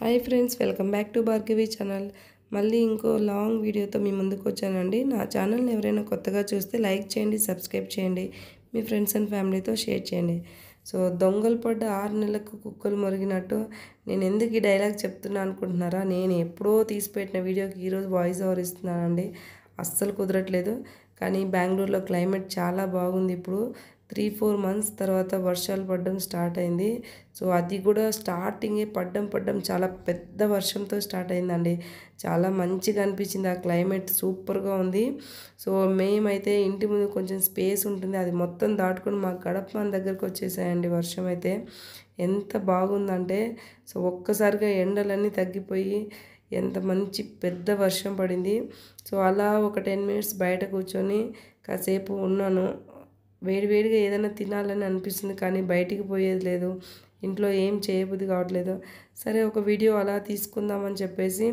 Hi friends, welcome back to Bhargavi channel. మళ్ళీ ఇంకో long వీడియోతో మీ ముందుకు వచ్చానండి. నా ఛానల్ని ఎవరైనా కొత్తగా చూస్తే లైక్ చేయండి, సబ్స్క్రైబ్ చేయండి, మీ ఫ్రెండ్స్ అండ్ ఫ్యామిలీతో షేర్ చేయండి. సో దొంగలు పడ్డ 6 నెలలకు కుక్కలు మొరిగినట్టు నేను ఎందుకు ఈ డైలాగ్ చెప్తున్నా అనుకుంటున్నారా? నేను ఎప్పుడో తీసిపెట్టిన వీడియోకి ఈరోజు వాయిస్ ఓవర్ ఇస్తున్నానండి. అస్సలు కుదరట్లేదు. కానీ బెంగళూరులో క్లైమేట్ చాలా బాగుంది. ఇప్పుడు 3-4 మంత్స్ తర్వాత వర్షాలు పడడం స్టార్ట్ అయింది. సో అది కూడా స్టార్టింగే పడ్డం చాలా పెద్ద వర్షంతో స్టార్ట్ అయిందండి. చాలా మంచిగా అనిపించింది. ఆ క్లైమేట్ సూపర్గా ఉంది. సో మేమైతే ఇంటి ముందు కొంచెం స్పేస్ ఉంటుంది, అది మొత్తం దాటుకొని మా గడప మన దగ్గరకు వచ్చేసాయండి. వర్షం అయితే ఎంత బాగుందంటే, సో ఒక్కసారిగా ఎండలన్నీ తగ్గిపోయి ఎంత మంచి పెద్ద వర్షం పడింది. సో అలా ఒక 10 మినిట్స్ బయట కూర్చొని కాసేపు ఉన్నాను. వేడివేడిగా ఏదైనా తినాలని అనిపిస్తుంది, కానీ బయటికి పోయేది లేదు, ఇంట్లో ఏం చేయబుద్ధి కావట్లేదు. సరే ఒక వీడియో అలా తీసుకుందామని చెప్పేసి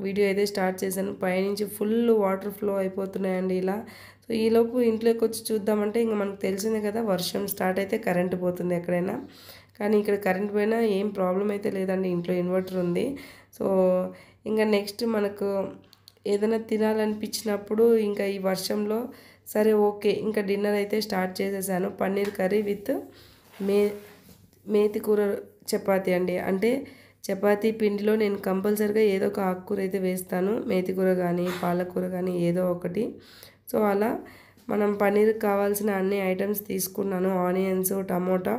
వీడియో అయితే స్టార్ట్ చేశాను. పైనుంచి ఫుల్ వాటర్ ఫ్లో అయిపోతున్నాయండి ఇలా. సో ఈలోపు ఇంట్లోకి వచ్చి చూద్దామంటే ఇంకా మనకు తెలిసిందే కదా, వర్షం స్టార్ట్ అయితే కరెంట్ పోతుంది ఎక్కడైనా. కానీ ఇక్కడ కరెంట్ పోయినా ఏం ప్రాబ్లం అయితే లేదండి, ఇంట్లో ఇన్వర్టర్ ఉంది. సో ఇంకా నెక్స్ట్ మనకు ఏదైనా తినాలనిపించినప్పుడు ఇంకా ఈ వర్షంలో సరే ఓకే ఇంకా డిన్నర్ అయితే స్టార్ట్ చేసేసాను. పన్నీర్ కర్రీ విత్ మేతి కూర చపాతీ అండి. అంటే చపాతీ పిండిలో నేను కంపల్సరిగా ఏదో ఒక ఆకుకూర అయితే వేస్తాను, మేతి కూర కానీ పాలకూర కానీ ఏదో ఒకటి. సో అలా మనం పన్నీర్కి కావాల్సిన అన్ని ఐటమ్స్ తీసుకున్నాను, ఆనియన్స్, టమోటా,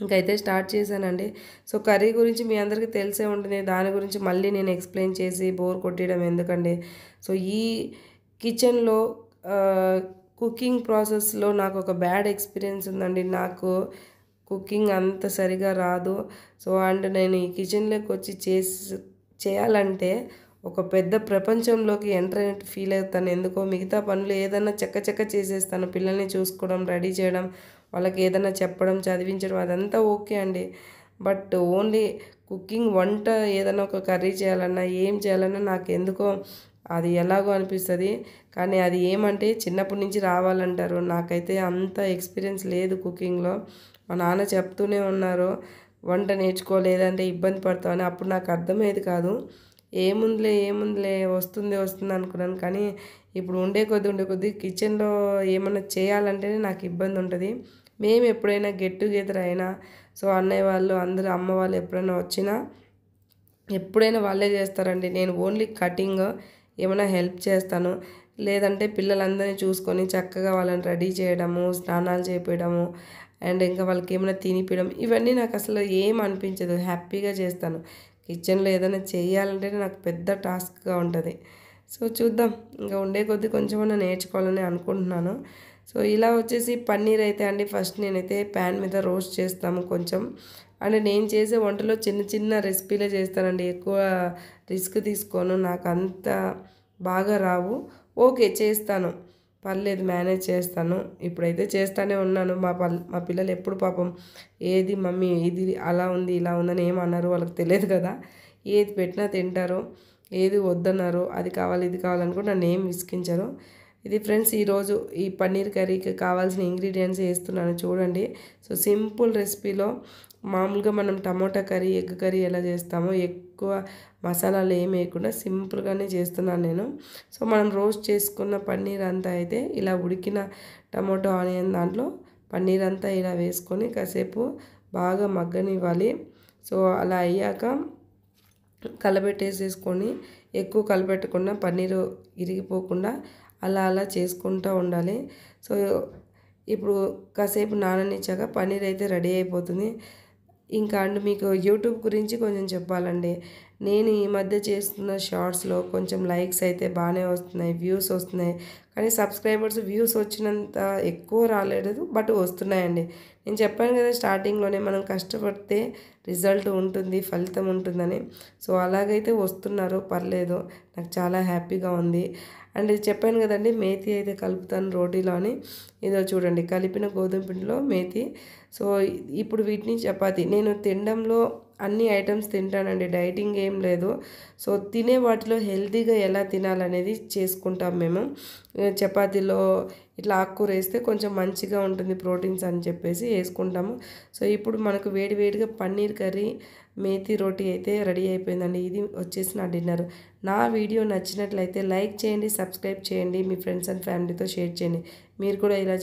ఇంకైతే స్టార్ట్ చేశానండి. సో కర్రీ గురించి మీ అందరికీ తెలిసే ఉంటుంది, దాని గురించి మళ్ళీ నేను ఎక్స్ప్లెయిన్ చేసి బోర్ కొట్టడం ఎందుకండి. సో ఈ కిచెన్లో కుకింగ్ ప్రాసెస్లో నాకు ఒక బ్యాడ్ ఎక్స్పీరియన్స్ ఉందండి. నాకు కుకింగ్ అంత సరిగా రాదు. సో అండ్ నేను ఈ కిచెన్లోకి వచ్చి చేయాలంటే ఒక పెద్ద ప్రపంచంలోకి ఎంటర్ అయినట్టు ఫీల్ అవుతాను. ఎందుకో మిగతా పనులు ఏదైనా చక్క చేసేస్తాను. పిల్లల్ని చూసుకోవడం, రెడీ చేయడం, వాళ్ళకి ఏదైనా చెప్పడం, చదివించడం అదంతా ఓకే అండి. బట్ ఓన్లీ కుకింగ్, వంట ఏదైనా ఒక కర్రీ చేయాలన్నా ఏం చేయాలన్నా నాకు ఎందుకో అది ఎలాగో అనిపిస్తుంది. కానీ అది ఏమంటే చిన్నప్పటి నుంచి రావాలంటారు. నాకైతే అంత ఎక్స్పీరియన్స్ లేదు కుకింగ్లో. మా నాన్న చెప్తూనే ఉన్నారు, వంట నేర్చుకోలేదంటే ఇబ్బంది పడతామని. అప్పుడు నాకు అర్థమయ్యేది కాదు. ఏముందిలే వస్తుంది అనుకున్నాను. కానీ ఇప్పుడు ఉండే కొద్దీ కిచెన్లో ఏమన్నా చేయాలంటేనే నాకు ఇబ్బంది ఉంటుంది. మేము ఎప్పుడైనా గెట్ టుగెదర్ అయినా, సో అన్నయ్య వాళ్ళు అందరూ అమ్మ వాళ్ళు ఎప్పుడైనా వచ్చినా ఎప్పుడైనా వాళ్ళే చేస్తారండి. నేను ఓన్లీ కటింగ్ ఏమైనా హెల్ప్ చేస్తాను. లేదంటే పిల్లలందరినీ చూసుకొని చక్కగా వాళ్ళని రెడీ చేయడము, స్నానాలు చేయించడము, అండ్ ఇంకా వాళ్ళకి ఏమైనా తినిపించడం, ఇవన్నీ నాకు అసలు ఏం అనిపించదు, హ్యాపీగా చేస్తాను. కిచెన్లో ఏదైనా చేయాలంటే నాకు పెద్ద టాస్క్గా ఉంటుంది. సో చూద్దాం, ఇంకా ఉండే కొద్దీ కొంచెమన్నా నేర్చుకోవాలని అనుకుంటున్నాను. సో ఇలా వచ్చేసి పన్నీర్ అయితే అండి, ఫస్ట్ నేనైతే ప్యాన్ మీద రోస్ట్ చేస్తాము కొంచెం. అండ్ నేను చేసే వంటలో చిన్న రెసిపీలే చేస్తానండి, ఎక్కువ రిస్క్ తీసుకోను. నాకు అంత బాగా రావు, ఓకే చేస్తాను, పర్లేదు మేనేజ్ చేస్తాను. ఇప్పుడైతే చేస్తూనే ఉన్నాను. మా పిల్లలు ఎప్పుడు పాపం ఏది మమ్మీ ఇది అలా ఉంది ఇలా ఉందని ఏమన్నారు, వాళ్ళకి తెలియదు కదా. ఏది పెట్టినా తింటారు, ఏది వద్దన్నారు, అది కావాలి ఇది కావాలనుకుంటే నన్ను ఏం విసిగించరు. ఇది ఫ్రెండ్స్ ఈరోజు ఈ పన్నీర్ కర్రీకి కావాల్సిన ఇంగ్రీడియంట్స్ వేస్తున్నాను చూడండి. సో సింపుల్ రెసిపీలో మామూలుగా మనం టమోటా కర్రీ, ఎగ్ కర్రీ ఎలా చేస్తామో ఎక్కువ మసాలాలు ఏం వేయకుండా సింపుల్గానే చేస్తున్నాను నేను. సో మనం రోస్ట్ చేసుకున్న పన్నీర్ అంతా అయితే ఇలా ఉడికిన టమోటో ఆనియన్ దాంట్లో పన్నీర్ అంతా ఇలా వేసుకొని కాసేపు బాగా మగ్గనివ్వాలి. సో అలా అయ్యాక కలబెట్టేసేసుకొని, ఎక్కువ కలబెట్టకుండా పన్నీరు ఇరిగిపోకుండా అలా చేసుకుంటూ ఉండాలి. సో ఇప్పుడు కాసేపు నాననిచ్చాక పన్నీర్ అయితే రెడీ అయిపోతుంది. ఇంకా అండ్ మీకు యూట్యూబ్ గురించి కొంచెం చెప్పాలండి. నేను ఈ మధ్య చేస్తున్న షార్ట్స్లో కొంచెం లైక్స్ అయితే బాగానే వస్తున్నాయి, వ్యూస్ వస్తున్నాయి. కానీ సబ్స్క్రైబర్స్ వ్యూస్ వచ్చినంత ఎక్కువ రాలేదు, బట్ వస్తున్నాయండి. నేను చెప్పాను కదా స్టార్టింగ్లోనే, మనం కష్టపడితే రిజల్ట్ ఉంటుంది, ఫలితం ఉంటుందని. సో అలాగైతే వస్తున్నారు, పర్లేదు, నాకు చాలా హ్యాపీగా ఉంది. అండ్ చెప్పాను కదండి, మేతి అయితే కలుపుతాను రోటీలో అని. ఇదో చూడండి, కలిపిన గోధుమ పిండిలో మేతి. సో ఇప్పుడు వీటిని చపాతి, నేను తినడంలో అన్ని ఐటమ్స్ తింటానండి, డైటింగ్ ఏం లేదు. సో తినే వాటిలో హెల్తీగా ఎలా తినాలనేది చేసుకుంటాం మేము. చపాతీలో ఇట్లా ఆకుకూర వేస్తే కొంచెం మంచిగా ఉంటుంది ప్రోటీన్స్ అని చెప్పేసి వేసుకుంటాము. సో ఇప్పుడు మనకు వేడివేడిగా పన్నీర్ కర్రీ మేతి రోటీ అయితే రెడీ అయిపోయిందండి. ఇది వచ్చేసి నా డిన్నర్. నా వీడియో నచ్చినట్లయితే లైక్ చేయండి, సబ్స్క్రైబ్ చేయండి, మీ ఫ్రెండ్స్ అండ్ ఫ్యామిలీతో షేర్ చేయండి. మీరు కూడా ఇలా